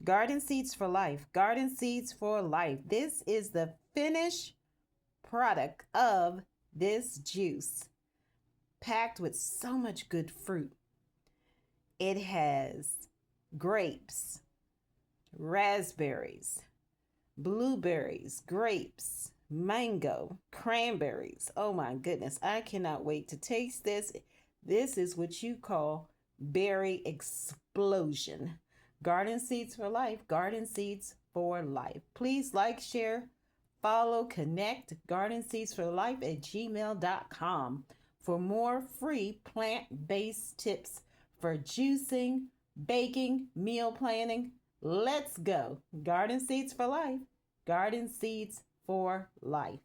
Garden Seeds for Life. Garden Seeds for Life. This is the finished product of this juice, packed with so much good fruit. It has grapes, raspberries, blueberries, grapes, mango, cranberries. Oh my goodness, I cannot wait to taste this. This is what you call berry explosion. Garden Seeds for Life, Garden Seeds for Life. Please like, share, follow, connect Garden Seeds for Life at gmail.com for more free plant-based tips for juicing, baking, meal planning. Let's go. Garden Seeds for Life. Garden Seeds for Life.